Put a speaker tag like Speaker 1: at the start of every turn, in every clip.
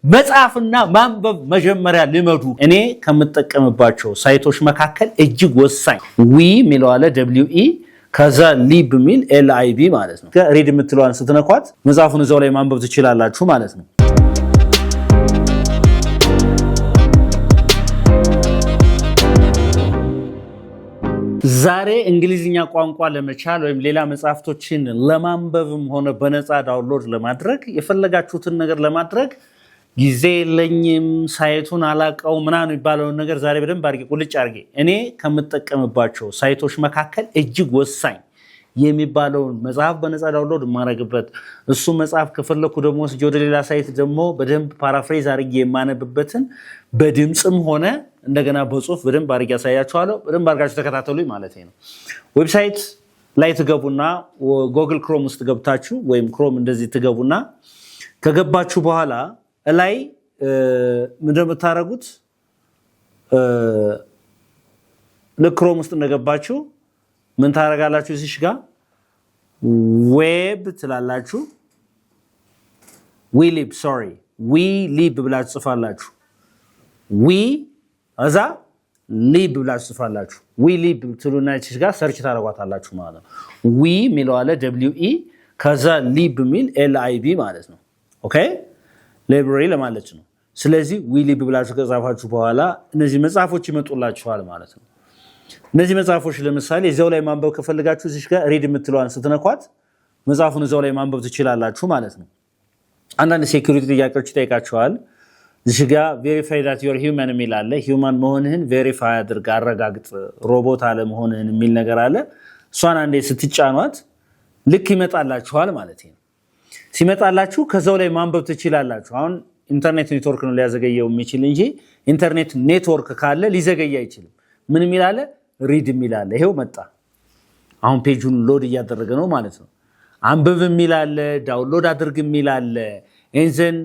Speaker 1: መጻፍና ማንበብ መጀመሪያ ልመዱ። እኔ ከምጠቀምባቸው ሳይቶች መካከል እጅግ ወሳኝ ዊ ሚለው አለ WE ከዛ ሊብ ሚል LIB ማለት ነው። ሪድ የምትለዋን ስትነኳት መጽሐፉን እዛው ላይ ማንበብ ትችላላችሁ ማለት ነው። ዛሬ እንግሊዝኛ ቋንቋ ለመቻል ወይም ሌላ መጽሐፍቶችን ለማንበብም ሆነ በነፃ ዳውንሎድ ለማድረግ የፈለጋችሁትን ነገር ለማድረግ ጊዜ የለኝም ሳይቱን አላቀው ምናምን የሚባለውን ነገር ዛሬ በደንብ አድርጌ ቁልጭ አድርጌ እኔ ከምጠቀምባቸው ሳይቶች መካከል እጅግ ወሳኝ የሚባለውን መጽሐፍ በነፃ ዳውንሎድ የማረግበት እሱ መጽሐፍ ከፈለኩ ደግሞ ወደ ሌላ ሳይት ደግሞ በደንብ ፓራፍሬዝ አድርጌ የማነብበትን በድምጽም ሆነ እንደገና በጽሁፍ በደንብ አድርጌ ያሳያችኋለሁ። በደንብ አድርጋችሁ ተከታተሉኝ ማለት ነው። ዌብሳይት ላይ ትገቡና ጉግል ክሮም ውስጥ ገብታችሁ ወይም ክሮም እንደዚህ ትገቡና ከገባችሁ በኋላ ላይ እንደምታረጉት ለክሮም ውስጥ እንደገባችሁ ምን ታረጋላችሁ? እዚህ ጋር ዌብ ትላላችሁ። ዊ ሊብ ብላችሁ ጽፋላችሁ። ዊ እዛ ሊብ ብላችሁ ጽፋላችሁ። ዊ ሊብ ትሉና እዚህ ጋር ሰርች ታረጓታላችሁ ማለት ነው። ዊ ሚለው አለ WE ከዛ ሊብ ሚል LIB ማለት ነው። ኦኬ ላይብራሪ ለማለት ነው። ስለዚህ ዊ ሊብ ብላችሁ ከጻፋችሁ በኋላ እነዚህ መጽሐፎች ይመጡላችኋል ማለት ነው። እነዚህ መጽሐፎች ለምሳሌ እዛው ላይ ማንበብ ከፈልጋችሁ እዚህ ጋር ሪድ የምትለዋን ስትነኳት መጽሐፉን እዛው ላይ ማንበብ ትችላላችሁ ማለት ነው። አንዳንድ ሴኩሪቲ ጥያቄዎች ይጠይቃችኋል። እዚህ ጋር ቬሪፋይ ዳት ዩር ሂውማን የሚል አለ። ሂውማን መሆንህን ቬሪፋይ አድርግ አረጋግጥ፣ ሮቦት አለመሆንህን የሚል ነገር አለ። እሷን አንዴ ስትጫኗት ልክ ይመጣላችኋል ማለት ነው። ሲመጣላችሁ ከዛው ላይ ማንበብ ትችላላችሁ። አሁን ኢንተርኔት ኔትወርክ ነው ሊያዘገየው የሚችል እንጂ ኢንተርኔት ኔትወርክ ካለ ሊዘገይ አይችልም። ምን የሚል አለ? ሪድ የሚል አለ። ይሄው መጣ። አሁን ፔጁን ሎድ እያደረገ ነው ማለት ነው። አንብብ የሚል አለ፣ ዳውንሎድ አድርግ የሚል አለ። እንዘን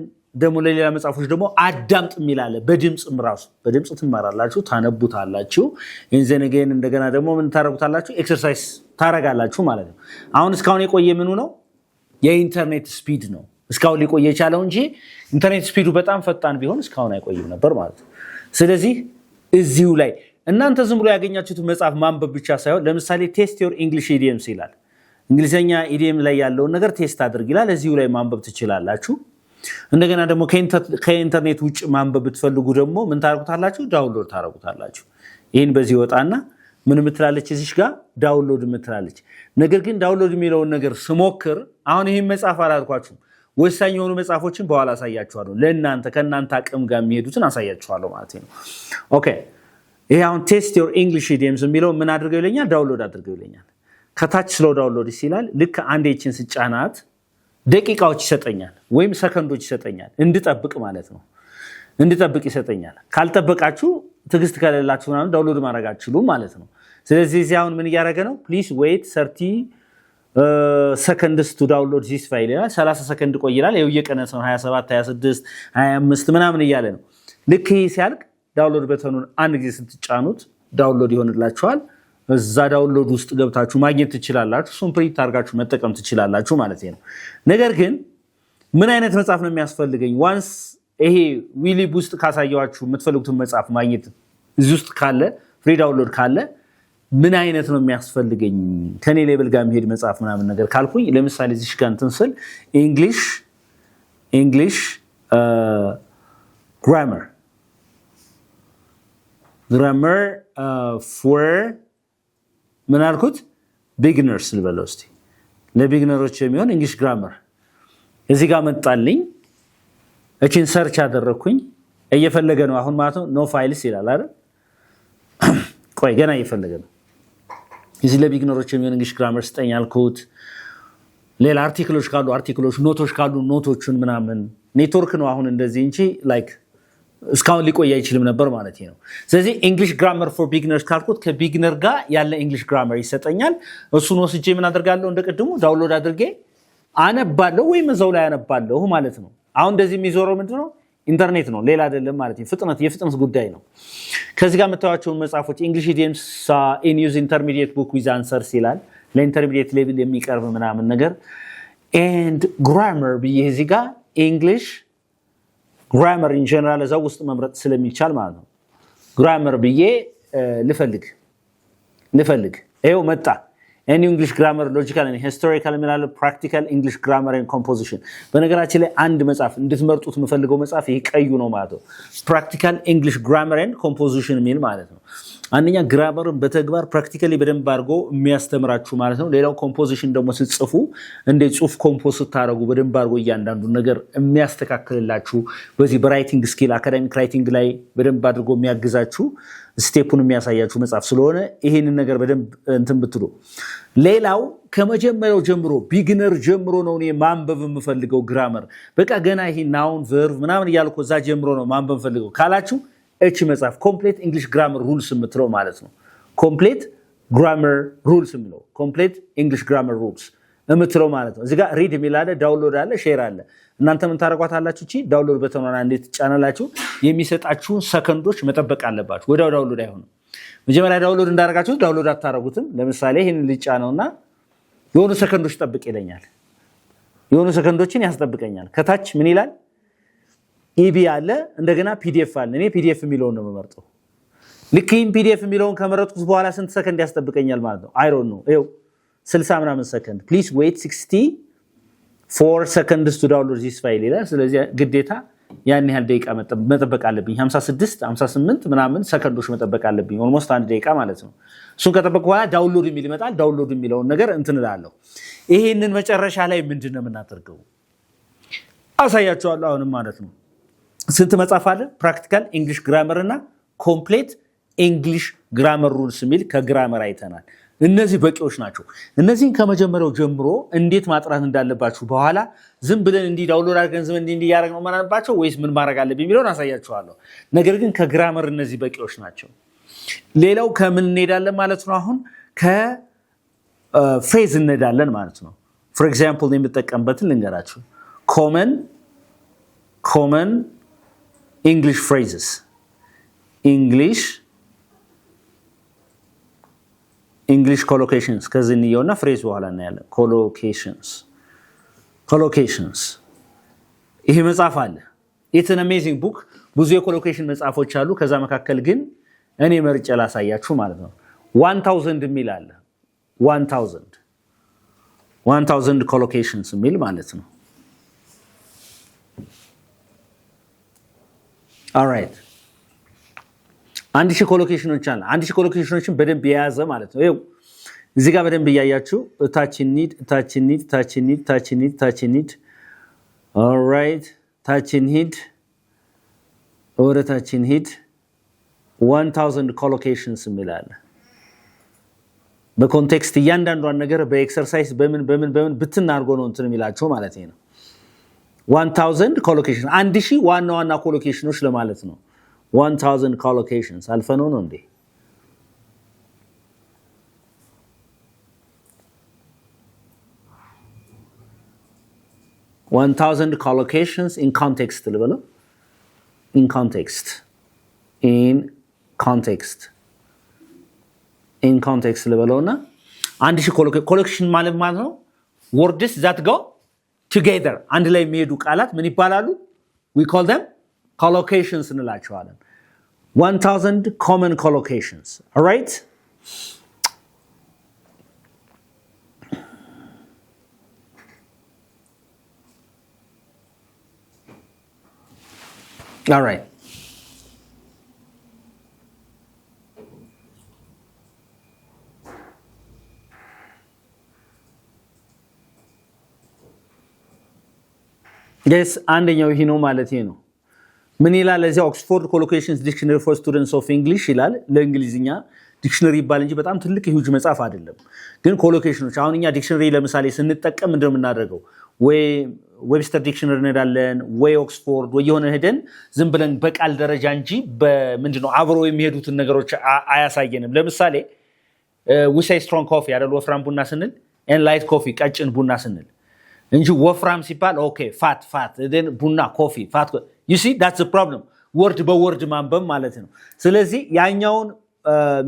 Speaker 1: ደግሞ ለሌላ መጽሐፎች ደግሞ አዳምጥ የሚል አለ። በድምጽም ራሱ በድምጽ ትማራላችሁ፣ ታነቡታላችሁ። እንዘን ገን እንደገና ደግሞ ምን ታረጉታላችሁ? ኤክሰርሳይዝ ታረጋላችሁ ማለት ነው። አሁን እስካሁን የቆየ ምኑ ነው? የኢንተርኔት ስፒድ ነው እስካሁን ሊቆይ የቻለው እንጂ ኢንተርኔት ስፒዱ በጣም ፈጣን ቢሆን እስካሁን አይቆይም ነበር ማለት ነው። ስለዚህ እዚሁ ላይ እናንተ ዝም ብሎ ያገኛችሁት መጽሐፍ ማንበብ ብቻ ሳይሆን ለምሳሌ ቴስት ዮር እንግሊሽ ኢዲየምስ ይላል። እንግሊዘኛ ኢዲየም ላይ ያለውን ነገር ቴስት አድርግ ይላል። እዚሁ ላይ ማንበብ ትችላላችሁ። እንደገና ደግሞ ከኢንተርኔት ውጭ ማንበብ ብትፈልጉ ደግሞ ምን ታረጉታላችሁ? ዳውንሎድ ታረጉታላችሁ። ይሄን በዚህ ወጣና ምን ምትላለች? እዚህ ጋር ዳውንሎድ ምትላለች። ነገር ግን ዳውንሎድ የሚለውን ነገር ስሞክር አሁን ይሄን መጽሐፍ አላልኳችሁም። ወሳኝ የሆኑ መጽሐፎችን በኋላ አሳያችኋለሁ። ለእናንተ ከእናንተ አቅም ጋር የሚሄዱትን አሳያችኋለሁ ማለት ነው። ኦኬ ይሄ አሁን ቴስት ዮር እንግሊሽ ኢዲየምስ የሚለው ምን አድርገው ይለኛል? ዳውንሎድ አድርገው ይለኛል። ከታች ስለው ዳውንሎድ ይላል። ልክ አንድ ኤችን ስጫናት ደቂቃዎች ይሰጠኛል ወይም ሰከንዶች ይሰጠኛል እንድጠብቅ ማለት ነው። እንድጠብቅ ይሰጠኛል። ካልጠበቃችሁ ትግስት ከሌላችሁ ምናምን ዳውንሎድ ማድረግ አትችሉም ማለት ነው። ስለዚህ እዚህ አሁን ምን እያደረገ ነው? ፕሊዝ ዌይት 30 ሰከንድስ ቱ ዳውንሎድ ዚስ ፋይል ይላል። 30 ሰከንድ ቆይ ይላል። ይኸው እየቀነሰ ነው። 27 26 25 ምናምን እያለ ነው። ልክ ይሄ ሲያልቅ ዳውንሎድ በተኑን አንድ ጊዜ ስትጫኑት ዳውንሎድ ይሆንላችኋል። እዛ ዳውንሎድ ውስጥ ገብታችሁ ማግኘት ትችላላችሁ። እሱን ፕሪንት አድርጋችሁ መጠቀም ትችላላችሁ ማለት ነው። ነገር ግን ምን አይነት መጽሐፍ ነው የሚያስፈልገኝ? ዋንስ ይሄ ዊሊብ ውስጥ ካሳየዋችሁ የምትፈልጉትን መጽሐፍ ማግኘት እዚህ ውስጥ ካለ ፍሪ ዳውንሎድ ካለ ምን አይነት ነው የሚያስፈልገኝ ከኔ ሌብል ጋር የሚሄድ መጽሐፍ ምናምን ነገር ካልኩኝ ለምሳሌ እዚህ ጋር እንትን ስል እንግሊሽ ግራመር ፎር ምን አልኩት? ቢግነርስ ልበለው እስቲ። ለቢግነሮች የሚሆን እንግሊሽ ግራመር እዚህ ጋር መጣልኝ። እቺን ሰርች አደረኩኝ። እየፈለገ ነው አሁን ማለት ነው። ኖ ፋይልስ ይላል አይደል? ቆይ ገና እየፈለገ ነው። እዚህ ለቢግነሮች የሚሆን እንግሊሽ ግራመር ስጠኝ አልኩት። ሌላ አርቲክሎች ካሉ አርቲክሎች፣ ኖቶች ካሉ ኖቶችን ምናምን ኔትወርክ ነው አሁን እንደዚህ እንጂ ላይክ እስካሁን ሊቆይ አይችልም ነበር ማለት ነው። ስለዚህ እንግሊሽ ግራመር ፎር ቢግነርስ ካልኩት ከቢግነር ጋር ያለ እንግሊሽ ግራመር ይሰጠኛል። እሱን ወስጄ ምን አደርጋለሁ? እንደቀድሙ ዳውንሎድ አድርጌ አነባለሁ ወይም እዛው ላይ አነባለሁ ማለት ነው። አሁን እንደዚህ የሚዞረው ምንድነው? ኢንተርኔት ነው፣ ሌላ አይደለም ማለት ነው። የፍጥነት ጉዳይ ነው። ከዚህ ጋር የምታዩዋቸውን መጽሐፎች እንግሊሽ ኢዲየምስ ኢን ዩዝ ኢንተርሚዲየት ቡክ ዊዝ አንሰርስ ይላል። ለኢንተርሚዲየት ሌቭል የሚቀርብ ምናምን ነገር ኤንድ ግራመር ብዬ እዚህ ጋር እንግሊሽ ግራመር ኢን ጀነራል እዛው ውስጥ መምረጥ ስለሚቻል ማለት ነው። ግራመር ብዬ ልፈልግ ይሄው መጣ። any English grammar logical and historical ሚላል practical English grammar and composition በነገራችን ላይ አንድ መጽሐፍ እንድትመርጡት የምፈልገው መጽሐፍ ይሄ ቀዩ ነው ማለት ነው። practical English grammar and composition ሚል ማለት ነው። አንደኛ ግራመርን በተግባር ፕራክቲካሊ በደንብ አድርጎ የሚያስተምራችሁ ማለት ነው። ሌላው ኮምፖዚሽን ደግሞ ስትጽፉ እንደ ጽሁፍ ኮምፖዝ ታረጉ በደንብ አድርጎ እያንዳንዱ ነገር የሚያስተካክልላችሁ በዚህ በራይቲንግ ስኪል አካዳሚክ ራይቲንግ ላይ በደንብ አድርጎ የሚያግዛችሁ ስቴፑን የሚያሳያችሁ መጽሐፍ ስለሆነ ይሄንን ነገር በደንብ እንትን ብትሉ። ሌላው ከመጀመሪያው ጀምሮ ቢግነር ጀምሮ ነው እኔ ማንበብ የምፈልገው ግራመር በቃ ገና ይሄ ናውን ቨርብ ምናምን እያልኩ እዛ ጀምሮ ነው ማንበብ የምፈልገው ካላችሁ እቺ መጽሐፍ ኮምፕሊት እንግሊሽ ግራመር ሩልስ የምትለው ማለት ነው። ኮምፕሊት ግራመር ሩልስ የምትለው ኮምፕሊት እንግሊሽ ግራመር ሩልስ የምትለው ማለት ነው። እዚህ ጋር ሪድ የሚል አለ፣ ዳውንሎድ አለ፣ ሼር አለ። እናንተ ምን ታረቋታላችሁ? እቺ ዳውንሎድ በተኗና እንዴት ጫናላችሁ የሚሰጣችሁን ሰከንዶች መጠበቅ አለባችሁ። ወዲያው ዳውንሎድ አይሆንም። መጀመሪያ ዳውንሎድ እንዳደረጋችሁ ዳውንሎድ አታረጉትም። ለምሳሌ ይሄን ልጫ ነውና የሆኑ ሰከንዶች ጠብቅ ይለኛል። የሆኑ ሰከንዶችን ያስጠብቀኛል። ከታች ምን ይላል? ኢቢ አለ፣ እንደገና ፒዲኤፍ አለ። እኔ ፒዲኤፍ የሚለውን ነው የምመርጠው። ልክ ይሄን ፒዲኤፍ የሚለውን ከመረጥኩት በኋላ ስንት ሰከንድ ያስጠብቀኛል ማለት ነው? አይ ዶንት ኖ። ይኸው 60 ምናምን ሰከንድ ፕሊዝ ዌይት 64 seconds to download this file ይላል። ስለዚህ ግዴታ ያን ያህል ደቂቃ መጠበቅ አለብኝ። 56 58 ምናምን ሰከንዶች መጠበቅ አለብኝ። ኦልሞስት 1 ደቂቃ ማለት ነው። እሱን ከጠበቅኩ በኋላ ዳውንሎድ የሚል ይመጣል። ዳውንሎድ የሚለውን ነገር እንትን እላለሁ። ይሄንን መጨረሻ ላይ ምንድነው የምናደርገው አሳያችኋለሁ አሁንም ማለት ነው። ስንት መጽሐፍ አለ? ፕራክቲካል እንግሊሽ ግራመር እና ኮምፕሊት እንግሊሽ ግራመር ሩልስ የሚል ከግራመር አይተናል። እነዚህ በቂዎች ናቸው። እነዚህን ከመጀመሪያው ጀምሮ እንዴት ማጥራት እንዳለባችሁ በኋላ ዝም ብለን እንዲ ዳውንሎድ አድርገን ዝም እንዲ ያደረግነው ማናባቸው ወይስ ምን ማድረግ አለብኝ የሚለውን አሳያችኋለሁ። ነገር ግን ከግራመር እነዚህ በቂዎች ናቸው። ሌላው ከምን እንሄዳለን ማለት ነው? አሁን ከፍሬዝ እንሄዳለን ማለት ነው። ፎር ኤግዛምፕል የምጠቀምበትን ልንገራችሁ። ኮመን English phrases. English collocations ከዚህ እንየውና ፍሬዝ በኋላ እናያለን። collocations ይሄ መጽሐፍ አለ። It's an amazing book. ብዙ የኮሎኬሽን መጽሐፎች አሉ። ከዛ መካከል ግን እኔ መርጬ ላሳያችሁ ማለት ነው። 1000 የሚል አለ። 1000 collocations የሚል ማለት ነው። alright 1000 ኮሎኬሽኖች አለ። 1000 ኮሎኬሽኖችን በደንብ የያዘ ማለት ነው። ይኸው እዚህ ጋር በደንብ ያያችሁ touch need alright touch need ወደ touch need 1000 collocations የሚላል በኮንቴክስት እያንዳንዷን ነገር በኤክሰርሳይዝ በምን ብትናርጎ ነው እንትን የሚላችሁ ማለት ነው። 1000 collocations 1000 ዋና ኮሎኬሽኖች ለማለት ነው። 1000 collocations አልፈነው ነው እንዴ? $1000 collocations in context ልበለው። in context ልበለውና 1000 collocation ማለት ነው words that go together አንድ ላይ የሚሄዱ ቃላት ምን ይባላሉ? we call them collocations እንላቸዋለን። 1000 common collocations. all right, yes አንደኛው ይሄ ነው ማለት ነው። ምን ይላል እዚህ ኦክስፎርድ ኮሎኬሽንስ ዲክሽነሪ ፎር ስቱደንትስ ኦፍ እንግሊሽ ይላል። ለእንግሊዝኛ ዲክሽነሪ ይባል እንጂ በጣም ትልቅ ሂውጅ መጽሐፍ አይደለም። ግን ኮሎኬሽኖች አሁን እኛ ዲክሽነሪ ለምሳሌ ስንጠቀም ምንድነው የምናደርገው? ወይ ዌብስተር ዲክሽነሪ እንሄዳለን ወይ ኦክስፎርድ ወይ የሆነ ሄደን ዝም ብለን በቃል ደረጃ እንጂ በምንድነው አብሮ የሚሄዱትን ነገሮች አያሳየንም። ለምሳሌ we say strong coffee አይደል? ወፍራም ቡና ስንል and light coffee ቀጭን ቡና ስንል እንጂ ወፍራም ሲባል ኦኬ ፋት then ቡና ኮፊ ፋት you see that's the problem word በወርድ ማንበብ ማለት ነው። ስለዚህ ያኛውን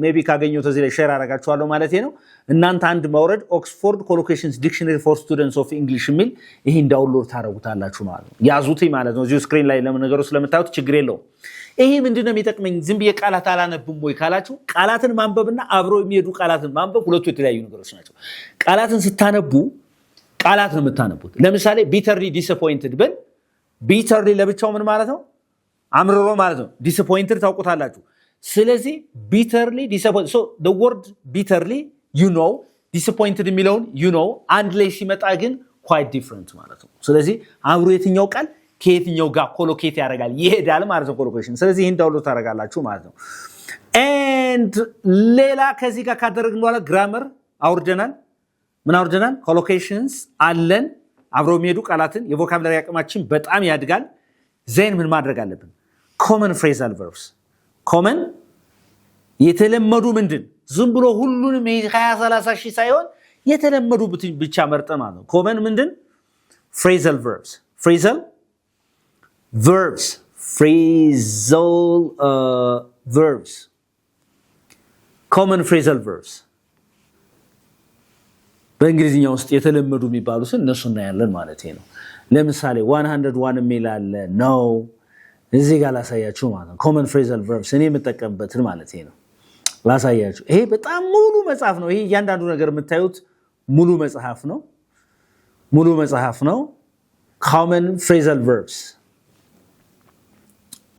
Speaker 1: ሜቢ ካገኘሁት እዚህ ላይ ሼር አደርጋችኋለሁ ማለት ነው። እናንተ አንድ ማውረድ ኦክስፎርድ ኮሎኬሽንስ ዲክሽነሪ ፎር ስቱደንትስ ኦፍ እንግሊሽ የሚል ይሄን ዳውንሎድ ታደርጉታላችሁ ማለት ነው። ያዙት ማለት ነው። እዚሁ ስክሪን ላይ ለነገሩ ስለምታዩት ችግር የለውም። ይሄ ምንድነው የሚጠቅመኝ? ዝም ብዬ ቃላት አላነብም ወይ ካላችሁ ቃላትን ማንበብና አብረው የሚሄዱ ቃላትን ማንበብ ሁለቱ የተለያዩ ነገሮች ናቸው። ቃላትን ስታነቡ ቃላት ነው የምታነቡት። ለምሳሌ ቢተርሊ ዲስአፖይንትድ ብል ቢተርሊ ለብቻው ምን ማለት ነው? አምርሮ ማለት ነው። ዲስአፖይንትድ ታውቁታላችሁ። ስለዚህ ቢተርሊ ዲስአፖይንትድ ሶ the word bitterly you know disappointed የሚለውን you know አንድ ላይ ሲመጣ ግን quite different ማለት ነው። ስለዚህ አብሮ የትኛው ቃል ከየትኛው ጋር ኮሎኬት ያደርጋል ይሄዳል ማለት ነው ኮሎኬሽን። ስለዚህ ይሄን ዳውንሎድ ታደርጋላችሁ ማለት ነው። and ሌላ ከዚህ ጋር ካደረግን በኋላ ግራመር አውርደናል። ምን አውርደናል? ኮሎኬሽንስ አለን። አብረው የሚሄዱ ቃላትን የቮካብላሪ አቅማችን በጣም ያድጋል። ዜን ምን ማድረግ አለብን? ኮመን ፍሬዛል ቨርብስ ኮመን የተለመዱ ምንድን ዝም ብሎ ሁሉንም 20-30 ሺህ ሳይሆን የተለመዱ ብቻ መርጠን ማለት ነው። ኮመን ምንድን ፍሬዛል ቨርብስ ፍሬዛል verbs phrasal verbs common phrasal verbs በእንግሊዝኛ ውስጥ የተለመዱ የሚባሉት እነሱ እናያለን ማለት ነው። ለምሳሌ 101 የሚል አለ ነው እዚህ ጋር ላሳያችሁ ማለት ነው። common phrasal verbs እኔ የምጠቀምበትን ማለት ነው ላሳያችሁ። ይሄ በጣም ሙሉ መጽሐፍ ነው። ይሄ እያንዳንዱ ነገር የምታዩት ሙሉ መጽሐፍ ነው። ሙሉ መጽሐፍ ነው። common phrasal verbs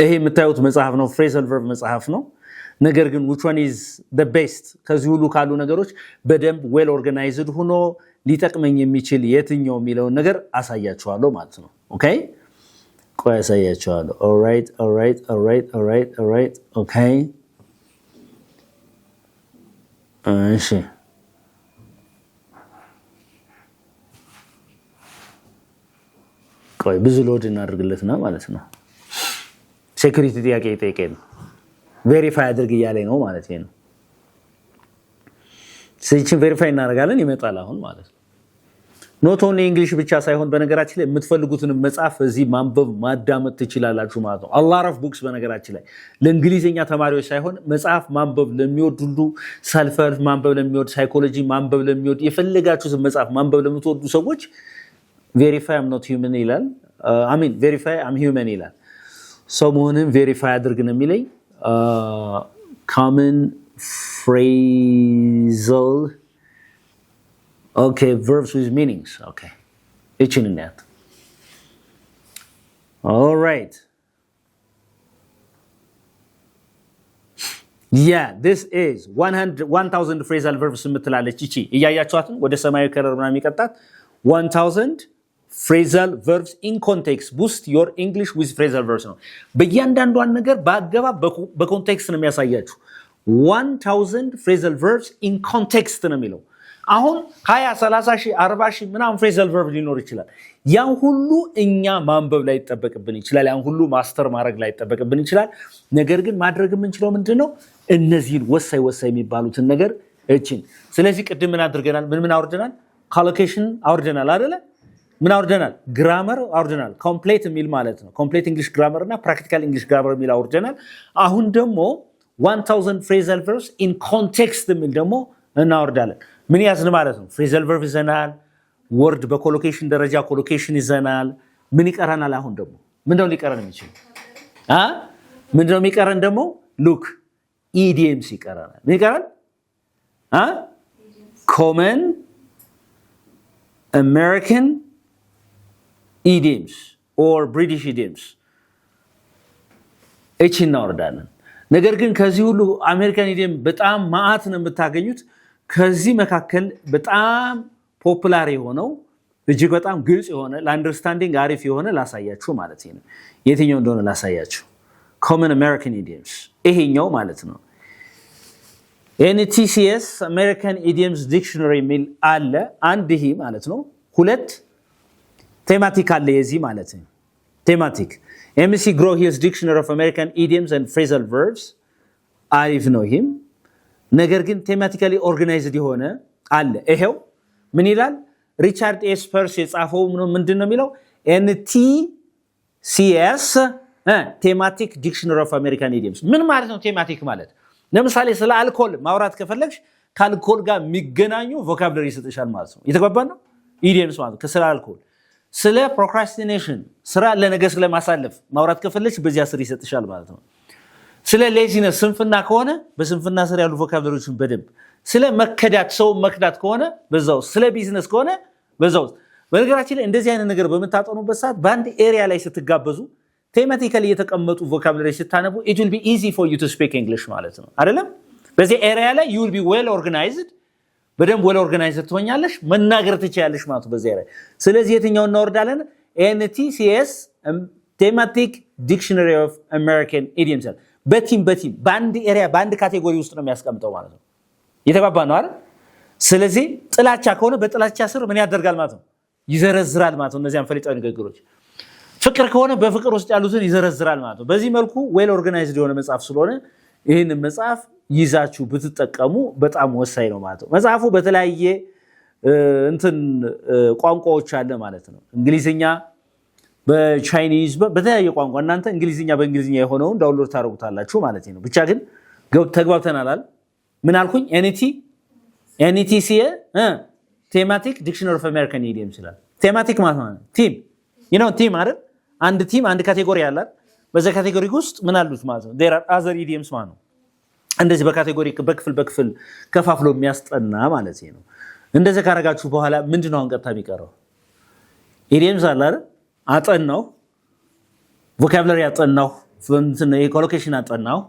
Speaker 1: ይሄ የምታዩት መጽሐፍ ነው። ፍሬዘል ቨርብ መጽሐፍ ነው። ነገር ግን which one is the best ከዚህ ሁሉ ካሉ ነገሮች በደንብ ዌል ኦርጋናይዝድ ሆኖ ሊጠቅመኝ የሚችል የትኛው የሚለውን ነገር አሳያችኋለሁ ማለት ነው። ኦኬ ቆይ አሳያችኋለሁ። alright ኦኬ እሺ ቆይ ብዙ ሎድ እናድርግለትና ማለት ነው። ሴኩሪቲ ጥያቄ ይጠይቀኝ ቬሪፋይ አድርግ እያለኝ ነው ማለት ነው። ስለዚህ ቬሪፋይ እናደርጋለን ይመጣል አሁን ማለት ነው። ኖት ኦንሊ እንግሊሽ ብቻ ሳይሆን በነገራችን ላይ የምትፈልጉትን መጽሐፍ እዚህ ማንበብ ማዳመጥ ትችላላችሁ ማለት ነው። a lot of books በነገራችን ላይ ለእንግሊዘኛ ተማሪዎች ሳይሆን መጽሐፍ ማንበብ ለሚወዱ ሁሉ ሰልፍ ሄልፕ ማንበብ ለሚወድ ሳይኮሎጂ ማንበብ ለሚወድ የፈለጋችሁትን መጽሐፍ ማንበብ ለምትወዱ ሰዎች ቬሪፋይ am not human ይላል ቬሪፋይ am human ይላል። ሰው መሆንን ቬሪፋይ አድርግ ነው የሚለኝ። common phrasal okay verbs with meanings okay እቺን እናያት። all right yeah this is 1000 phrasal verbs የምትላለች እቺ እያያችኋት ወደ ሰማያዊ ከለር ምናምን የሚቀጣት 1000 phrasal verbs in context boost your English with phrasal verbs ነው። በእያንዳንዷን ነገር በአገባብ በኮንቴክስት ነው የሚያሳያችሁ። 1000 phrasal verbs in context ነው የሚለው። አሁን 20-30 ሺህ 40 ሺህ ምናምን phrasal verb ሊኖር ይችላል። ያን ሁሉ እኛ ማንበብ ላይ ይጠበቅብን ይችላል። ያን ሁሉ ማስተር ማድረግ ላይ ይጠበቅብን ይችላል። ነገር ግን ማድረግ የምንችለው ምንድነው? እነዚህን ወሳኝ የሚባሉትን ነገር እቺን። ስለዚህ ቅድም ምን አድርገናል? ምን አውርደናል? collocation አውርደናል አይደለ? ምን አውርደናል? ግራመር አውርደናል። ኮምፕሌት የሚል ማለት ነው። ኮምፕሌት እንግሊሽ ግራመር እና ፕራክቲካል እንግሊሽ ግራመር የሚል አውርደናል። አሁን ደግሞ 1000 phrasal verbs in context የሚል ደግሞ እናወርዳለን። ምን ያዝን ማለት ነው? phrasal verb ይዘናል። ወርድ በኮሎኬሽን ደረጃ ኮሎኬሽን ይዘናል። ምን ይቀረናል? አሁን ደግሞ ምንድነው ሊቀረን የሚችል? ምንድነው የሚቀረን ደግሞ? ሉክ ኢዲየምስ ይቀረናል። ምን ይቀረን? common American idioms or British idioms እቺ እናወርዳለን። ነገር ግን ከዚህ ሁሉ አሜሪካን ኢዲየም በጣም ማአት ነው የምታገኙት። ከዚህ መካከል በጣም ፖፑላር የሆነው እጅግ በጣም ግልጽ የሆነ ለአንደርስታንዲንግ አሪፍ የሆነ ላሳያችሁ ማለት ነው። የትኛው እንደሆነ ላሳያችሁ። common American idioms ይሄኛው ማለት ነው። NTCS American Idioms Dictionary የሚል አለ። አንድ ይሄ ማለት ነው። ሁለት ቴማቲክ አለ የዚህ ማለት ነው። ቴማቲክ MC Grow-Hill's Dictionary of American Idioms and Phrasal Verbs አሪፍ ነው ይሄም። ነገር ግን ቴማቲካሊ ኦርጋናይዝድ የሆነ አለ። ይሄው ምን ይላል? ሪቻርድ ኤስ ፐርስ የጻፈው ምንድነው የሚለው? NTCS ቴማቲክ ዲክሽነሪ ኦፍ አሜሪካን ኢዲየምስ። ምን ማለት ነው ቴማቲክ ማለት? ለምሳሌ ስለ አልኮል ማውራት ከፈለግሽ ከአልኮል ጋር የሚገናኙ ቮካብለሪ ይሰጥሻል ማለት ነው። የተግባባን ነው። ኢዲየምስ ማለት ስለ አልኮል፣ ስለ ፕሮክራስቲኔሽን ስራ ለነገ ስለማሳለፍ ማውራት ከፈለግሽ በዚያ ስር ይሰጥሻል ማለት ነው። ስለ ሌዚነስ ስንፍና ከሆነ በስንፍና ስር ያሉ ቮካብለሪዎችን በደንብ፣ ስለ መከዳት ሰው መክዳት ከሆነ በዛው፣ ስለ ቢዝነስ ከሆነ በዛው። በነገራችን ላይ እንደዚህ አይነት ነገር በመታጠኑበት ሰዓት በአንድ ኤሪያ ላይ ስትጋበዙ ቴማቲካሊ የተቀመጡ ቮካብለሪ ስታነቡ it will be easy for you to speak English ማለት ነው አይደለም? በዚህ ኤሪያ ላይ you will be well organized፣ በደንብ well organized ትሆኛለሽ፣ መናገር ትችያለሽ ማለት ነው በዚህ ኤሪያ። ስለዚህ የትኛውን እናወርዳለን? NTCS Thematic Dictionary of American Idioms በቲም በአንድ ኤሪያ በአንድ ካቴጎሪ ውስጥ ነው የሚያስቀምጠው ማለት ነው። የተባባ ነው አይደል? ስለዚህ ጥላቻ ከሆነ በጥላቻ ስር ምን ያደርጋል ማለት ነው? ይዘረዝራል ማለት ነው እነዚያን ፈሊጣዊ ንግግሮች። ፍቅር ከሆነ በፍቅር ውስጥ ያሉትን ይዘረዝራል ማለት ነው። በዚህ መልኩ ዌል ኦርጋናይዝድ የሆነ መጽሐፍ ስለሆነ ይህንን መጽሐፍ ይዛችሁ ብትጠቀሙ በጣም ወሳኝ ነው ማለት ነው። መጽሐፉ በተለያየ ቋንቋዎች አለ ማለት ነው። እንግሊዝኛ፣ በቻይኒዝ፣ በተለያየ ቋንቋ እናንተ እንግሊዝኛ በእንግሊዝኛ የሆነውን ዳውንሎድ ታደርጉታላችሁ ማለት ነው። ብቻ ግን ተግባብተናል። ምን አልኩኝ? NTC ቴማቲክ ዲክሽነሪ ኦፍ አሜሪካን ኢዲየምስ ይላል። ቴማቲክ ማለት ነው ቲም ቲም አይደል? አንድ ቲም አንድ ካቴጎሪ አለ። በዛ ካቴጎሪ ውስጥ ምን አሉት ማለት ነው? there are other idioms ማለት ነው። እንደዚህ በካቴጎሪ በክፍል ከፋፍሎ የሚያስጠና ማለት ነው። እንደዚህ ካረጋችሁ በኋላ ምንድነው አንቀጣ የሚቀረው? ኢዲየምስ አለ አይደል? አጠናው፣ ቮካብለሪ አጠናው፣ ኮሎኬሽን አጠናው፣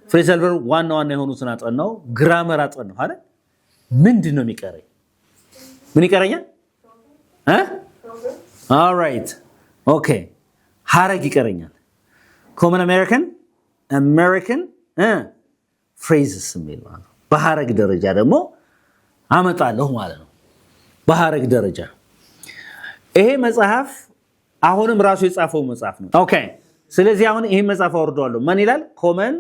Speaker 1: ፍሬዘል ቨርብ ዋና የሆኑትን አጠናው፣ ግራመር አጠናው አይደል? ምንድነው የሚቀረኝ? ምን ይቀረኛል? all right okay ሐረግ ይቀረኛል። common American phrases የሚል ማለት ነው። በሐረግ ደረጃ ደግሞ አመጣለሁ ማለት ነው። በሐረግ ደረጃ ይሄ መጽሐፍ አሁንም ራሱ የጻፈው መጽሐፍ ነው። ኦኬ ስለዚህ አሁን ይሄ መጽሐፍ አወርደዋለሁ። ማን ይላል? common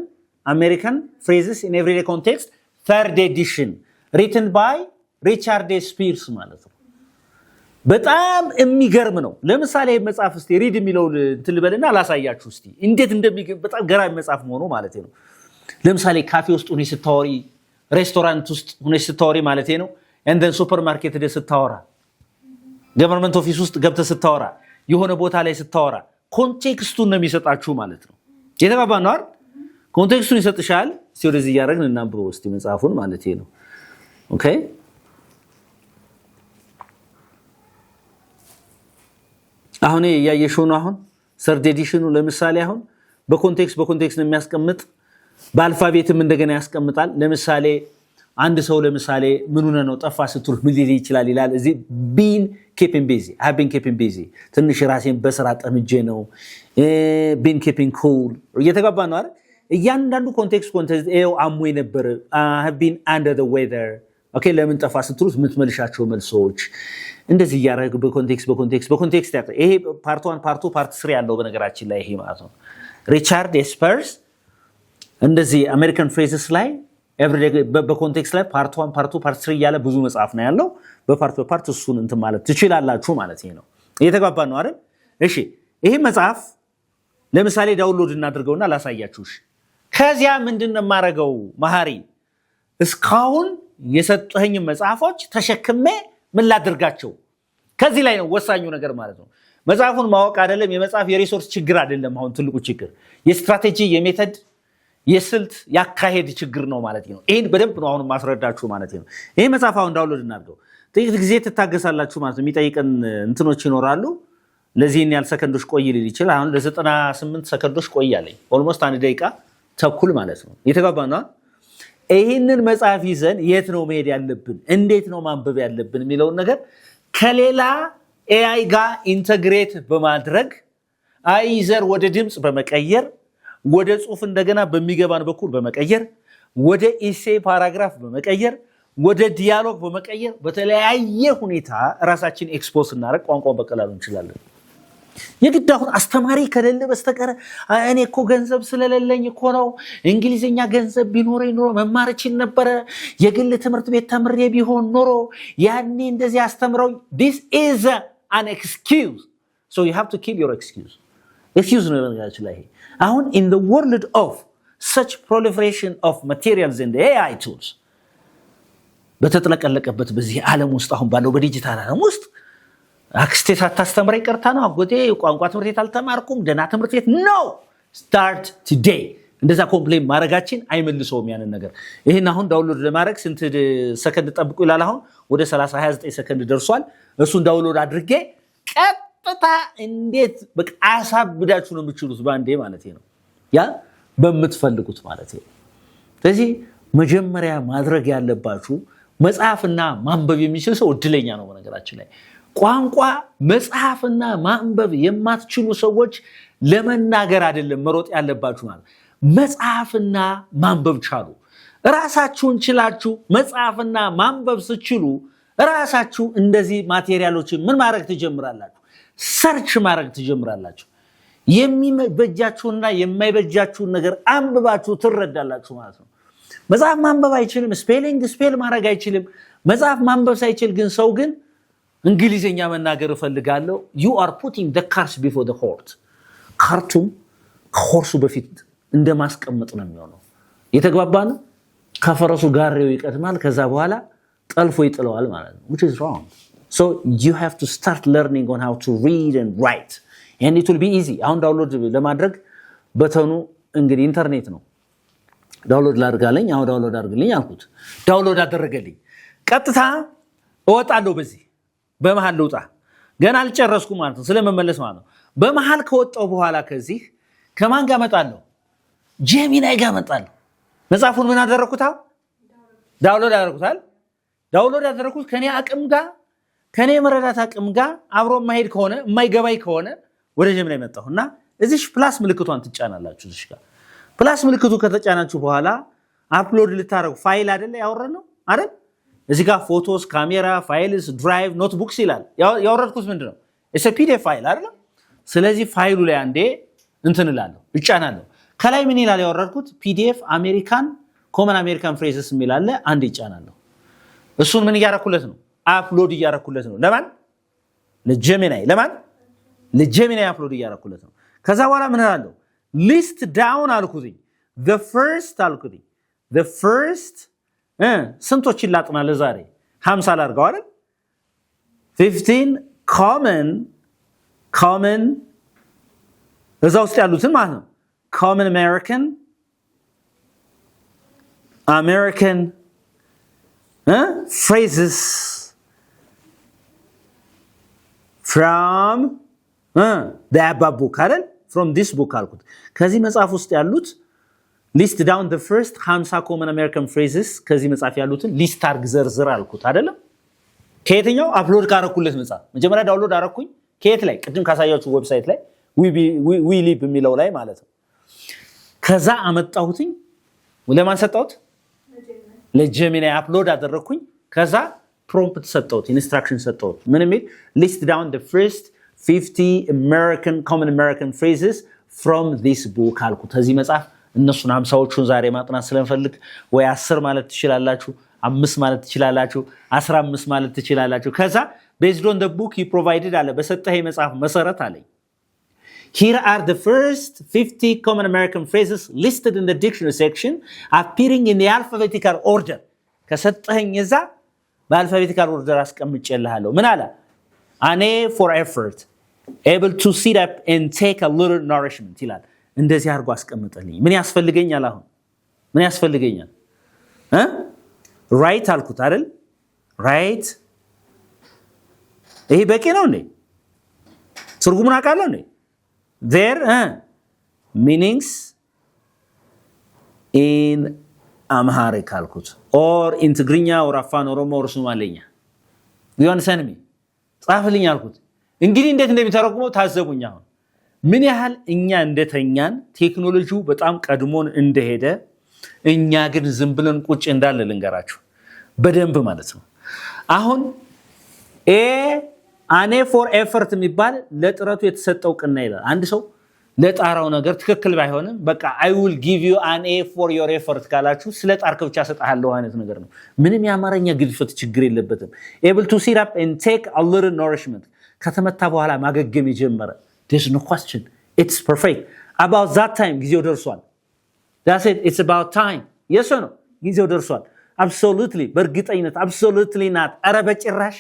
Speaker 1: American phrases in everyday context third edition written by ሪቻርድ ስፒርስ ማለት ነው። በጣም የሚገርም ነው። ለምሳሌ መጽሐፍ እስቲ ሪድ የሚለውን ትልበልና ላሳያችሁ እስቲ እንዴት እንደሚገርም በጣም ገራሚ መጽሐፍ መሆኑ ማለት ነው። ለምሳሌ ካፌ ውስጥ ሆነሽ ስታወሪ፣ ሬስቶራንት ውስጥ ሆነሽ ስታወሪ ማለት ነው። እንደን ሱፐርማርኬት ሄደሽ ስታወራ፣ ገቨርንመንት ኦፊስ ውስጥ ገብተሽ ስታወራ፣ የሆነ ቦታ ላይ ስታወራ ኮንቴክስቱን ነው የሚሰጣችሁ ማለት ነው። የተባባን ነው አይደል? ኮንቴክስቱን ይሰጥሻል። እስቲ ወደዚህ ያደረግን እናንብበው እስቲ መጽሐፉን ማለት ነው። ኦኬ አሁን ያያየሽው ነው። አሁን ሰርድ ኤዲሽኑ ለምሳሌ አሁን በኮንቴክስት ነው የሚያስቀምጥ፣ በአልፋቤትም እንደገና ያስቀምጣል። ለምሳሌ አንድ ሰው ለምሳሌ ምን ሆነ ነው ጠፋ ስትሉ ምን ሊል ይችላል ይላል። እዚህ ቢን ኬፒንግ ቢዚ ትንሽ ራሴን በስራ ጠምጄ ነው። ቢን ኬፒንግ ኩል እየተጋባ ነው አይደል? እያንዳንዱ ኮንቴክስት አሞኝ ነበር። have been under the weather ኦኬ ለምን ጠፋ ስትሉት የምትመልሻቸው መልሶች እንደዚህ ያደረጉ በኮንቴክስት ያለው ይሄ ፓርት 1 ፓርት 2 ፓርት 3 ያለው በነገራችን ላይ ይሄ ማለት ነው። ሪቻርድ ስፐርስ እንደዚህ አሜሪካን ፍሬዝስ ላይ ኤቭሪዴይ በኮንቴክስት ላይ ፓርት 1 ፓርት 2 ፓርት 3 ያለ ብዙ መጽሐፍ ነው ያለው። በፓርት እሱን እንትን ማለት ትችላላችሁ ማለት ነው። እየተጋባን ነው አይደል? እሺ ይሄ መጽሐፍ ለምሳሌ ዳውንሎድ እናድርገውና ላሳያችሁ። ከዚያ ምንድነው የማረገው? መሐሪ እስካሁን የሰጠኝ መጽሐፎች ተሸክሜ ምን ላድርጋቸው? ከዚህ ላይ ነው ወሳኙ ነገር ማለት ነው። መጽሐፉን ማወቅ አይደለም የመጽሐፍ የሪሶርስ ችግር አይደለም። አሁን ትልቁ ችግር የስትራቴጂ የሜተድ የስልት ያካሄድ ችግር ነው ማለት ነው። ይሄን በደንብ ነው አሁን ማስረዳችሁ ማለት ነው። ይሄ መጽሐፍ አሁን ዳውንሎድ እናድርገው። ጥቂት ጊዜ ትታገሳላችሁ ማለት ነው። የሚጠይቀን እንትኖች ይኖራሉ። ለዚህን ያህል ሰከንዶች ቆይ ሊል ይችላል። አሁን ለ98 ሰከንዶች ቆያለኝ። ኦልሞስት 1 ደቂቃ ተኩል ማለት ነው። የተጋባና ይህንን መጽሐፍ ይዘን የት ነው መሄድ ያለብን፣ እንዴት ነው ማንበብ ያለብን የሚለውን ነገር ከሌላ ኤአይ ጋር ኢንተግሬት በማድረግ አይዘር ወደ ድምፅ በመቀየር ወደ ጽሁፍ እንደገና በሚገባን በኩል በመቀየር ወደ ኢሴ ፓራግራፍ በመቀየር ወደ ዲያሎግ በመቀየር በተለያየ ሁኔታ ራሳችን ኤክስፖዝ እናደርግ ቋንቋውን በቀላሉ እንችላለን። የግድ አሁን አስተማሪ ከሌለ በስተቀር እኔ እኮ ገንዘብ ስለሌለኝ እኮ ነው እንግሊዝኛ ገንዘብ ቢኖረኝ ኖሮ መማር እችል ነበረ፣ የግል ትምህርት ቤት ተምሬ ቢሆን ኖሮ ያኔ እንደዚህ አስተምረው። this is an excuse, so you have to keep your excuse ነው ነገራችን ላይ። አሁን in the world of such proliferation of materials in the AI tools በተጥለቀለቀበት በዚህ ዓለም ውስጥ አሁን ባለው በዲጂታል ዓለም ውስጥ አክስቴ ሳታስተምረኝ ቀርታ ነው አጎቴ ቋንቋ ትምህርት ቤት አልተማርኩም ደህና ትምህርት ቤት ነው start today እንደዛ ኮምፕሌን ማድረጋችን አይመልሰውም ያንን ነገር ይሄን አሁን ዳውንሎድ ለማድረግ ስንት ሰከንድ ጠብቁ ይላል አሁን ወደ 30 29 ሰከንድ ደርሷል እሱን ዳውንሎድ አድርጌ ቀጥታ እንዴት በቃ አሳብዳችሁ ነው የምትችሉት ባንዴ ማለት ነው ያ በምትፈልጉት ማለት ነው ስለዚህ መጀመሪያ ማድረግ ያለባችሁ መጽሐፍና ማንበብ የሚችል ሰው እድለኛ ነው በነገራችን ላይ ቋንቋ መጽሐፍና ማንበብ የማትችሉ ሰዎች ለመናገር አይደለም መሮጥ ያለባችሁ ማለት መጽሐፍና ማንበብ ቻሉ ራሳችሁን ችላችሁ መጽሐፍና ማንበብ ስችሉ ራሳችሁ እንደዚህ ማቴሪያሎችን ምን ማድረግ ትጀምራላችሁ ሰርች ማድረግ ትጀምራላችሁ የሚበጃችሁና የማይበጃችሁን ነገር አንብባችሁ ትረዳላችሁ ማለት ነው መጽሐፍ ማንበብ አይችልም ስፔል ማድረግ አይችልም መጽሐፍ ማንበብ ሳይችል ግን ሰው ግን እንግሊዘኛ መናገር ፈልጋለሁ you are putting the cart before the horse ካርቱም ከሆርሱ በፊት እንደማስቀመጥ ነው የሚሆነው የተግባባን ከፈረሱ ጋሬው ይቀድማል ከዛ በኋላ ጠልፎ ይጥለዋል ማለት ነው which is wrong so you have to start learning on how to read and write and it will be easy አሁን ዳውንሎድ ለማድረግ በተኑ እንግዲህ ኢንተርኔት ነው ዳውንሎድ ላድርጋለኝ አሁን ዳውንሎድ አድርግልኝ አልኩት ዳውንሎድ አደረገልኝ ቀጥታ እወጣለሁ በዚህ በመሃል ልውጣ ገና አልጨረስኩም ማለት ነው ስለመመለስ ማለት ነው በመሃል ከወጣው በኋላ ከዚህ ከማን ጋር መጣለሁ ጄሚናይ ጋር መጣለሁ መጽሐፉን ምን አደረኩት ዳውንሎድ አደረኩታል ዳውንሎድ አደረኩት ከኔ አቅም ጋር ከኔ መረዳት አቅም ጋር አብሮ ማሄድ ከሆነ የማይገባይ ከሆነ ወደ ጄሚናይ መጣሁና እዚህ ፕላስ ምልክቷን ትጫናላችሁ እዚህ ጋር ፕላስ ምልክቱ ከተጫናችሁ በኋላ አፕሎድ ልታረጉ ፋይል አይደለ ያወረነው አይደል እዚህ ጋር ፎቶስ ካሜራ ፋይልስ ድራይቭ ኖትቡክስ ይላል ያወረድኩት ምንድነው it's a pdf ፋይል አይደል ስለዚህ ፋይሉ ላይ አንዴ እንትንላለሁ እጫናለሁ ከላይ ምን ይላል ያወረድኩት pdf አሜሪካን ኮመን አሜሪካን ፍሬዝስ የሚላል አንዴ እጫናለሁ እሱን ምን ያረኩለት ነው አፕሎድ ያረኩለት ነው ለማን ለጄሚናይ አፕሎድ ያረኩለት ነው ከዛ በኋላ ምን አለው list down አልኩኝ the first ስንቶች ይላጥናል ዛሬ 50 ላርጋው አይደል 15 common እዛ ውስጥ ያሉትን ማለት ነው common American phrases from the above book አይደል from this book አልኩት ከዚህ መጽሐፍ ውስጥ ያሉት list down the first 50 common American phrases ከዚህ መጽሐፍ ያሉትን ሊስት አርግ ዘርዝር አልኩት አይደለም ከየትኛው አፕሎድ ካረኩለት መጽሐፍ መጀመሪያ ዳውንሎድ አረኩኝ ከየት ላይ ቅድም ካሳያችሁ ዌብሳይት ላይ we live የሚለው ላይ ማለት ነው ከዛ አመጣሁትኝ ለማን ሰጣሁት ለጄሚናይ አፕሎድ አደረኩኝ ከዛ ፕሮምፕት ሰጣሁት ኢንስትራክሽን ሰጣሁት ምን የሚል list down the first 50 common American phrases from this book አልኩት ከዚህ መጽሐፍ እነሱን 50ዎቹን ዛሬ ማጥናት ስለምፈልግ ወይ 10 ማለት ትችላላችሁ 5 ማለት ትችላላችሁ 15 ማለት ትችላላችሁ ከዛ based on the book he provided አለ በሰጠህ መጽሐፍ መሰረት አለኝ here are the first 50 common American phrases listed in the dictionary section appearing in the alphabetical order ከሰጠኸኝ እዛ በአልፋቤቲካል ኦርደር አስቀምጬልሃለሁ ምን አለ an A for effort able to sit up and take a little nourishment ይላል እንደዚህ አድርጎ አስቀምጠልኝ ምን ያስፈልገኛል አሁን ምን ያስፈልገኛል ራይት አልኩት አይደል ራይት ይሄ በቂ ነው እንዴ ትርጉሙን አውቃለሁ እንዴ there meanings in Amharic አልኩት or in Tigrinya or Afan Oromo or Somalኛ you understand me ጻፍልኝ አልኩት እንግዲህ እንዴት እንደሚተረጉመው ታዘቡኝ አሁን ምን ያህል እኛ እንደተኛን ቴክኖሎጂው በጣም ቀድሞን እንደሄደ እኛ ግን ዝም ብለን ቁጭ እንዳለ ልንገራችሁ በደንብ ማለት ነው አሁን an A for effort የሚባል ለጥረቱ የተሰጠው ቅና ይላል አንድ ሰው ለጣራው ነገር ትክክል ባይሆንም በቃ I will give you an A for your effort ካላችሁ ስለ ጣርክ ብቻ ሰጣለሁ አይነት ነገር ነው ምንም ያማረኛ ግድፈት ችግር የለበትም able to sit up and take a little nourishment ከተመታ በኋላ ማገገም ይጀምራል there's no question it's perfect about that time ጊዜው ደርሷል that's it, it's about time yes or no ጊዜው ደርሷል absolutely በእርግጠኝነት absolutely not ኧረ በጭራሽ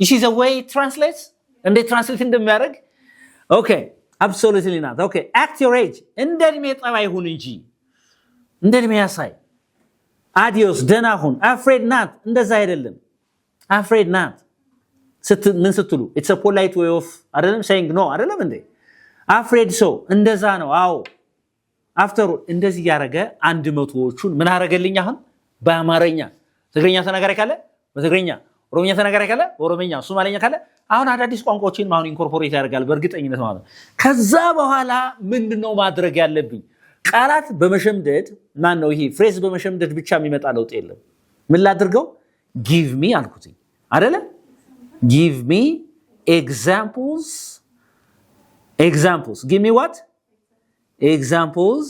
Speaker 1: you see the way it translates and they translate እንደሚያደርግ okay absolutely not okay act your age እንደ እድሜ ጠባይ ሁን እንጂ እንደ እድሜ ያሳይ adios ደህና ሁን afraid not እንደዛ አይደለም afraid not ምን ስትሉ it's a polite way of አይደለም saying no አይደለም እንዴ afraid so እንደዛ ነው አዎ after እንደዚህ ያረገ 100ዎቹን ምን አረገልኝ አሁን በአማርኛ ትግርኛ ተናጋሪ ካለ በትግርኛ ኦሮምኛ ተናጋሪ ካለ ኦሮምኛ ሶማሌኛ ካለ አሁን አዳዲስ ቋንቋዎችን ማሁን ኢንኮርፖሬት ያደርጋል በእርግጠኝነት ማለት ነው ከዛ በኋላ ምንድነው ማድረግ ያለብኝ ቃላት በመሸምደድ ማን ነው ይሄ ፍሬዝ በመሸምደድ ብቻ የሚመጣ ለውጥ የለም ምን ላድርገው give me አልኩት አይደለ give me examples give me what examples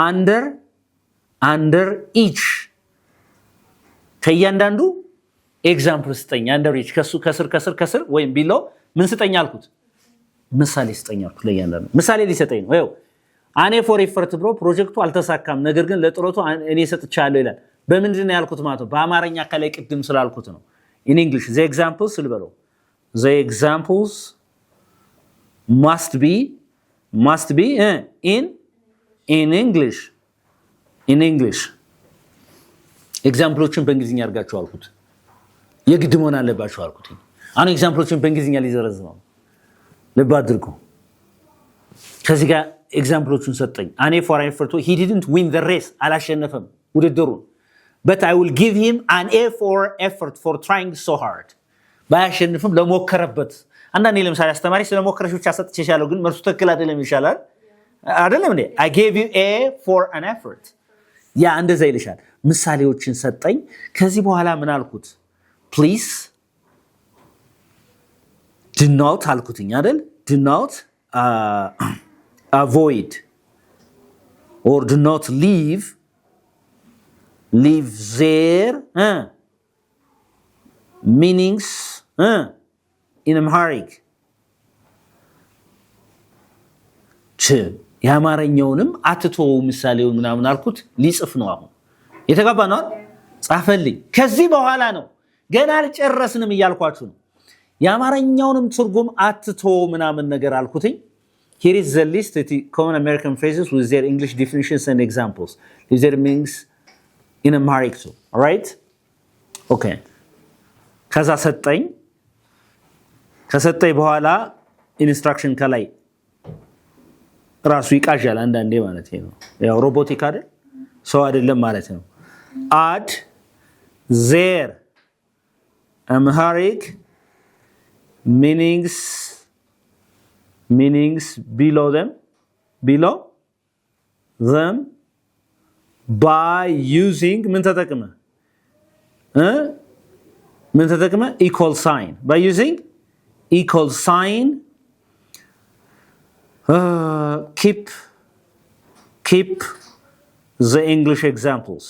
Speaker 1: under each ከያንዳንዱ ኤግዛምፕል ስጠኝ under each ከሱ ከስር ወይም ቢሎ ምን ስጠኝ አልኩት ምሳሌ ስጠኝ አልኩት ለያንዳንዱ ምሳሌ ሊሰጠኝ ነው አኔ ፎር ኤፈርት ብሎ ፕሮጀክቱ አልተሳካም ነገር ግን ለጥረቱ እኔ ሰጥቻለሁ ይላል በምንድን ነው ያልኩት ማለት ነው በአማርኛ ከላይ ቅድም ስላልኩት ነው in english the examples ልበለው the examples must be in english ኤግዛምፕሎችን በእንግሊዝኛ አድርጋችሁ አልኩት የግድ መሆን አለባችሁ አልኩት አሁን ኤግዛምፕሎችን በእንግሊዝኛ ሊዘረዝ ነው ልብ አድርጉ ከዚህ ጋር ኤግዛምፕሎችን ሰጠኝ አኔ ፎር ኤፈርት he didn't win the race አላሸነፈም ውድድሩን but I will give him an A for effort for trying so hard ባያሸንፍም ለሞከረበት አንዳንዴ ለምሳሌ አስተማሪ ስለሞከረሽ ብቻ ሰጥቼሻለሁ ግን መልሱ ትክክል አይደለም ይሻላል አይደለም እንዴ I gave you A for an effort ያ እንደዛ ይልሻል ምሳሌዎችን ሰጠኝ ከዚህ በኋላ ምን አልኩት please do not አልኩትኝ አይደል do not avoid or do not leave their meanings in Amharic ያማረኛውንም አትተው ምሳሌው ምናምን አልኩት ሊጽፍ ነው አሁን የተጋባ ነው ጻፈልኝ ከዚህ በኋላ ነው ገና አልጨረስንም እያልኳችሁ ነው ያማረኛውንም ትርጉም አትተው ምናምን ነገር አልኩትኝ here is the list of common American phrases with their English definitions and examples these are meanings in Amharic too all right okay ከዛ ሰጠኝ በኋላ ኢንስትራክሽን ከላይ ራሱ ይቃዣል አንዳንዴ ማለት ነው ያው ሮቦቲክ አይደል ሰው አይደለም ማለት ነው add their Amharic meanings below them by using ምን ተጠቅመ equal sign by using equal sign keep the English examples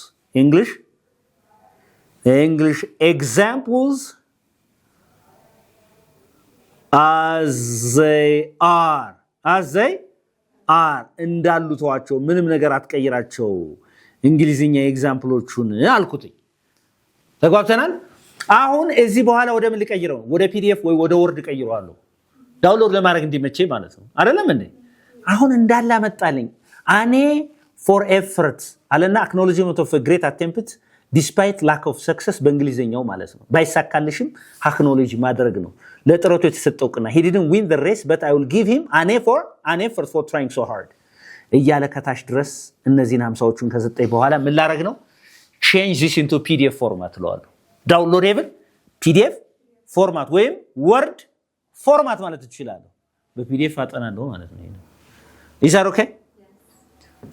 Speaker 1: as they are እንዳሉ ተዋቸው ምንም ነገር አትቀይራቸው እንግሊዝኛ ኤግዛምፕሎቹን አልኩትኝ ተጓብተናል አሁን እዚህ በኋላ ወደ ምን ልቀይረው ወደ ፒዲኤፍ ወይ ወደ ወርድ ቀይረዋለሁ ዳውንሎድ ለማድረግ እንዲመቸኝ ማለት ነው አይደለም እንዴ አሁን እንዳላ መጣልኝ አኔ for effort አለና acknowledgement of a great attempt despite lack of success በእንግሊዝኛው ማለት ነው ባይሳካልሽም acknowledge ማድረግ ነው ለጥረቱ የተሰጠውቅና he didn't win the race but I will give him an effort for trying so hard እያለ ከታች ድረስ እነዚህን 50ዎቹን ከሰጠኝ በኋላ ምን ላረግ ነው change this into PDF format ለዋለሁ downloadable PDF format ወይም word format ማለት ይችላል በፒዲኤፍ አጠናለሁ ማለት ነው is that okay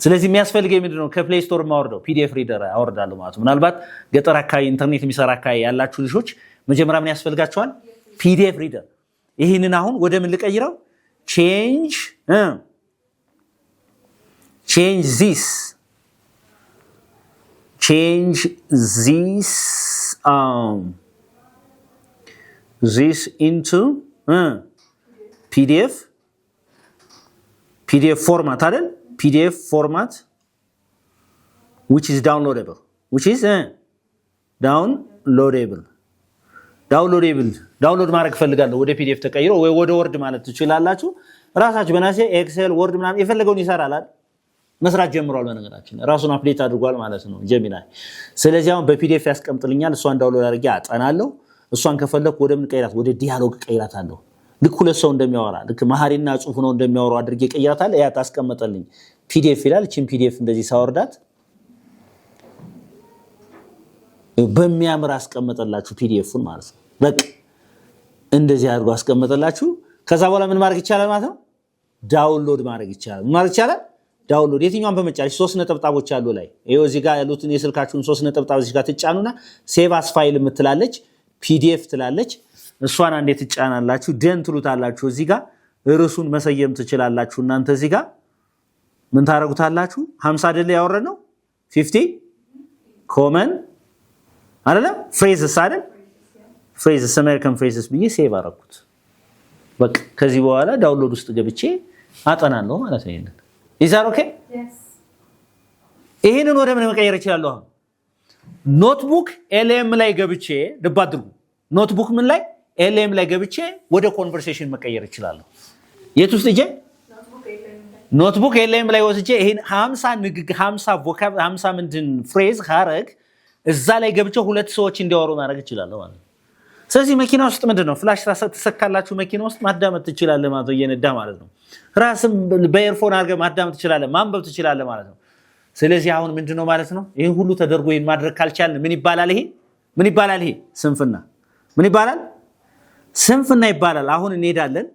Speaker 1: ስለዚህ የሚያስፈልገው ምንድነው ከፕሌይ ስቶር ማውርደው ፒዲኤፍ ሪደር አወርዳለሁ ማለት ነው ምናልባት ገጠር አካባቢ ኢንተርኔት የሚሰራ አካባቢ ያላችሁ ልጆች መጀመሪያ ምን ያስፈልጋችኋል ፒዲኤፍ ሪደር ይሄንን አሁን ወደ ምን ልቀይረው change this into PDF format አይደል PDF format which is downloadable ዳውንሎድ ማድረግ ፈልጋለሁ ወደ ፒዲኤፍ ተቀይሮ ወይ ወደ ወርድ ማለት ትችላላችሁ ራሳችሁ በናሴ ኤክሴል ወርድ ምናምን የፈለገውን ይሰራል አይደል መስራት ጀምሯል በነገራችን ራሱን አፕዴት አድርጓል ማለት ነው ጀሚናይ ስለዚህ አሁን በፒዲኤፍ ያስቀምጥልኛል እሷን ዳውንሎድ አድርጌ አጠናለሁ እሷን ከፈለኩ ወደ ምን ቀይራት ወደ ዲያሎግ ቀይራታለሁ ልክ ሁለት ሰው እንደሚያወራ ልክ መሐሪና ጽሁፍ ነው እንደሚያወሩ አድርጌ ቀይራታለሁ ያ ታስቀምጠልኝ ፒዲኤፍ ይላል እቺን ፒዲኤፍ እንደዚህ ሳወርዳት በሚያምር አስቀምጠላችሁ ፒዲኤፉን ማለት ነው በቃ እንደዚህ አድርጎ አስቀምጠላችሁ ከዛ በኋላ ምን ማድረግ ይቻላል ማለት ነው ዳውንሎድ ማድረግ ይቻላል ዳውንሎድ የትኛውን በመጫን 3 ነጥብጣቦች አሉ ላይ ይሄው እዚህ ጋር ያሉትን የስልካችሁን 3 ነጥብጣቦች እዚህ ጋር ትጫኑና ሴቭ አስ ፋይል የምትላለች ፒዲኤፍ ትላለች እሷን አንዴ ትጫናላችሁ ደን ትሉታላችሁ እዚህ ጋር ርዕሱን መሰየም ትችላላችሁ እናንተ እዚህ ጋር ምን ታረጉታላችሁ 50 አይደል ያወረድነው 50 ኮመን አይደለም ፍሬዝስ አይደል ፍሬዝስ አሜሪካን ፍሬዝስ ብዬ ሴቭ አረኩት በቃ ከዚህ በኋላ ዳውንሎድ ውስጥ ገብቼ አጠናለሁ ማለት ነው ይሄንን ኢዛር ኦኬ ይሄንን ወደ ምን መቀየር እችላለሁ ኖትቡክ ኤልኤም ላይ ገብቼ ልብ አድርጉ ኖትቡክ ምን ላይ ኤልኤም ላይ ገብቼ ወደ ኮንቨርሴሽን መቀየር እችላለሁ የት ውስጥ እጄ ኖትቡክ ኤልኤም ላይ ወስጄ ይሄን 50 ንግግ 50 ቮካብ 50 ምንድን ፍሬዝ ሐረግ እዛ ላይ ገብቼ ሁለት ሰዎች እንዲያወሩ ማድረግ እችላለሁ ማለት ነው ስለዚህ መኪና ውስጥ ምንድነው ፍላሽ ተሰካላችሁ መኪና ውስጥ ማዳመጥ ትችላለህ ማለት ነው እየነዳ ማለት ነው ራስም በኤርፎን አድርገህ ማዳመጥ ትችላለህ ማንበብ ትችላለህ ማለት ነው ስለዚህ አሁን ምንድነው ማለት ነው ይሄን ሁሉ ተደርጎ ይሄን ማድረግ ካልቻልን ምን ይባላል ይሄ ስንፍና ምን ይባላል ስንፍና ይባላል አሁን እንሄዳለን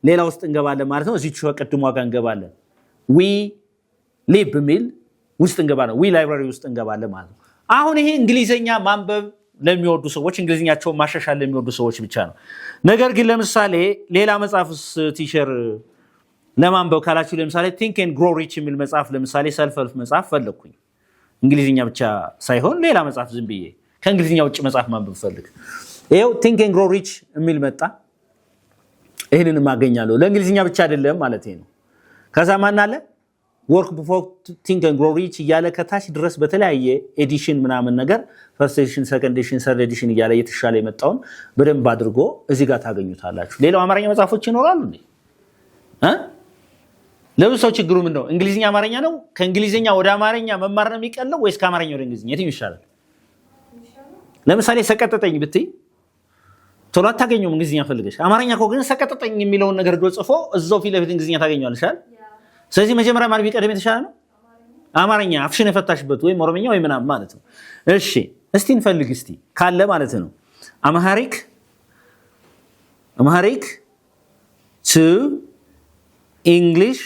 Speaker 1: ሌላ ውስጥ እንገባለን ማለት ነው እዚህ ቀድሞ ጋር እንገባለን we live ሚል ውስጥ እንገባለን we library ውስጥ እንገባለን ማለት ነው አሁን ይሄ እንግሊዘኛ ማንበብ ለሚወዱ ሰዎች እንግሊዘኛቸው ማሻሻል ለሚወዱ ሰዎች ብቻ ነው ነገር ግን ለምሳሌ ሌላ መጽሐፍስ ቲቸር ለማንበብ ካላችሁ ለምሳሌ think and grow rich የሚል መጽሐፍ ለምሳሌ self help መጽሐፍ ፈለኩኝ እንግሊዘኛ ብቻ ሳይሆን ሌላ መጽሐፍ ዝም ብዬ ከእንግሊዘኛ ውጭ መጽሐፍ ማንበብ ፈልግ ይሄው think and grow rich የሚል መጣ ይሄንን ማገኛለሁ ለእንግሊዘኛ ብቻ አይደለም ማለት ነው ከዛ ማን አለ work before think and grow rich እያለ ከታች ድረስ በተለያየ ኤዲሽን ምናምን ነገር first edition second edition third edition እያለ የተሻለ የመጣውን በደንብ አድርጎ እዚህ ጋር ታገኙታላችሁ ሌላው አማርኛ መጽሐፎች ይኖራሉ እንዴ ለምን ሰው ችግሩ ምን ነው እንግሊዘኛ አማርኛ ነው ከእንግሊዘኛ ወደ አማርኛ መማር ነው የሚቀለው ወይስ ከአማርኛ ወደ እንግሊዘኛ የትኛው ይሻላል ለምሳሌ ሰቀጠጠኝ ብትይ ቶሎ አታገኙም እንግሊዘኛ ፈልገሽ አማርኛ እኮ ግን ሰቀጠጠኝ የሚለውን ነገር ጽፎ እዛው ፊት ለፊት እንግሊዘኛ ታገኛለሽ አይደል ስለዚህ መጀመሪያ ማለት ቢቀደም የተሻለ ነው አማርኛ አፍሽን የፈታሽበት ወይ ኦሮምኛ ወይ ምናምን ማለት ነው እሺ እስቲ እንፈልግ እስቲ ካለ ማለት ነው አማሪክ to English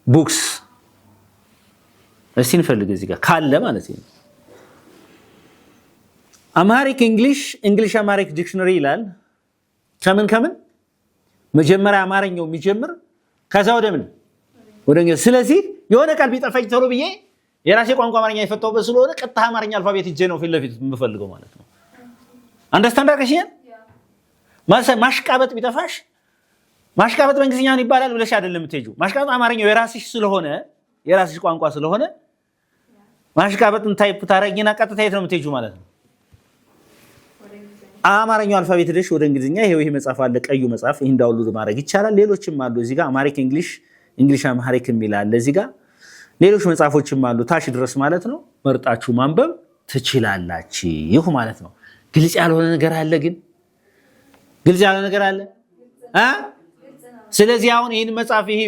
Speaker 1: books እስቲ እንፈልግ እዚህ ጋር ካለ ማለት ነው አማሪክ እንግሊሽ አማሪክ ዲክሽነሪ ይላል ከምን መጀመሪያ አማርኛው የሚጀምር ከዛ ወደ ምን ወደ እንግሊዝ ስለዚህ የሆነ ቃል ቢጠፋኝ ቶሎ ብዬ የራሴ ቋንቋ አማርኛ የፈተውበት ስለሆነ ቀጥታ አማርኛ አልፋቤት እጄ ነው ፊት ለፊት የምፈልገው ማለት ነው አንደርስታንድ አድርገሽኛል ማሽቃበጥ ቢጠፋሽ ማሽቃበጥ በእንግሊዝኛ ምን ይባላል ብለሽ አይደለም የምትሄጂው ማሽቃበጥ አማርኛው የራስሽ ስለሆነ የራስሽ ቋንቋ ስለሆነ ማሽቃበጥን ታይፕ ታረጊና ቀጥታ የት ነው የምትሄጂው ማለት ነው አማርኛው አልፋቤት ደሽ ወደ እንግሊዝኛ ይሄ መጽሐፍ አለ ቀዩ መጽሐፍ ይሄን ዳውንሎድ ማድረግ ይቻላል ሌሎችም አሉ እዚህ ጋር አማሪክ እንግሊሽ አማሪክ የሚላል እዚህ ጋር ሌሎች መጽሐፎችም አሉ ታች ድረስ ማለት ነው መርጣችሁ ማንበብ ትችላላችሁ ማለት ነው ግልጽ ያልሆነ ነገር አለ ግን ግልጽ ያልሆነ ነገር አለ ስለዚህ አሁን ይሄን መጽሐፍ ይሄ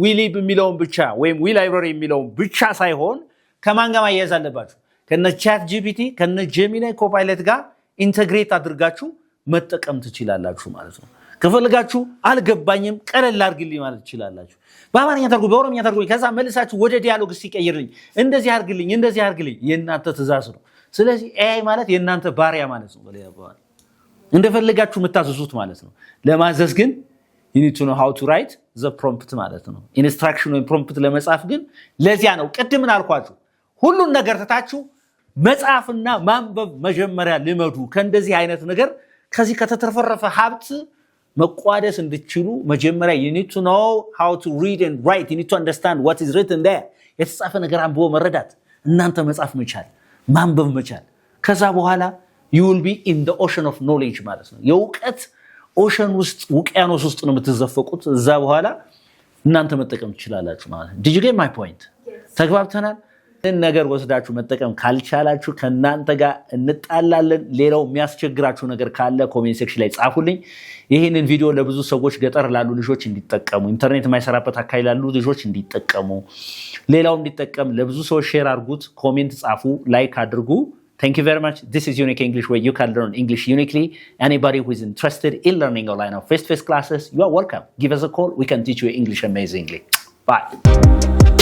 Speaker 1: we live የሚለውን ብቻ ወይም we library የሚለውን ብቻ ሳይሆን ከማን ጋር ማያያዝ አለባችሁ ከነ ቻት ጂፒቲ ከነ ጀሚናይ ኮፓይለት ጋር ኢንተግሬት አድርጋችሁ መጠቀም ትችላላችሁ ማለት ነው ከፈልጋችሁ አልገባኝም ቀለል አድርግልኝ ማለት ትችላላችሁ በአማርኛ ተርጉ በኦሮምኛ ተርጉ ከዛ መልሳችሁ ወደ ዲያሎግ ሲቀየርልኝ እንደዚህ አድርግልኝ የእናንተ ትእዛዝ ነው ስለዚህ ኤአይ ማለት የእናንተ ባሪያ ማለት ነው በሌላ አባባል እንደፈልጋችሁ መታዘዙት ማለት ነው ለማዘዝ ግን you need to know how to write the prompt ማለት ነው ኢንስትራክሽን ወይ prompt ለመጻፍ ግን ለዚያ ነው ቅድም አልኳችሁ ሁሉን ነገር ተታችሁ መጻፍና ማንበብ መጀመሪያ ልመዱ ከእንደዚህ አይነት ነገር ከዚህ ከተተረፈረፈ ሀብት መቋደስ እንድትችሉ መጀመሪያ you need to know how to read and write. You need to understand what is written there. የተጻፈ ነገር አንብቦ መረዳት፣ እናንተ መጻፍ መቻል፣ ማንበብ መቻል። ከዛ በኋላ you will be in the ocean of knowledge ማለት ነው። የእውቀት ኦሽን ውስጥ ውቅያኖስ ውስጥ ነው የምትዘፈቁት። እዛ በኋላ እናንተ መጠቀም ትችላላችሁ ማለት ነው። did you get my point? ተግባብተናል? ነገር ወስዳችሁ መጠቀም ካልቻላችሁ ከናንተ ጋር እንጣላለን። ሌላው የሚያስቸግራችሁ ነገር ካለ ኮሜንት ሴክሽን ላይ ጻፉልኝ። ይሄንን ቪዲዮ ለብዙ ሰዎች ገጠር ላሉ ልጆች እንዲጠቀሙ፣ ኢንተርኔት የማይሰራበት አካባቢ ላሉ ልጆች እንዲጠቀሙ፣ ሌላው እንዲጠቀም ለብዙ ሰዎች ሼር አድርጉት። ኮሜንት ጻፉ፣ ላይክ አድርጉ። Thank you very much. This is Unique English, where you can learn English uniquely. Anybody who is interested in learning online or face-to-face classes, you are welcome. Give us a call. We can teach you English amazingly. Bye.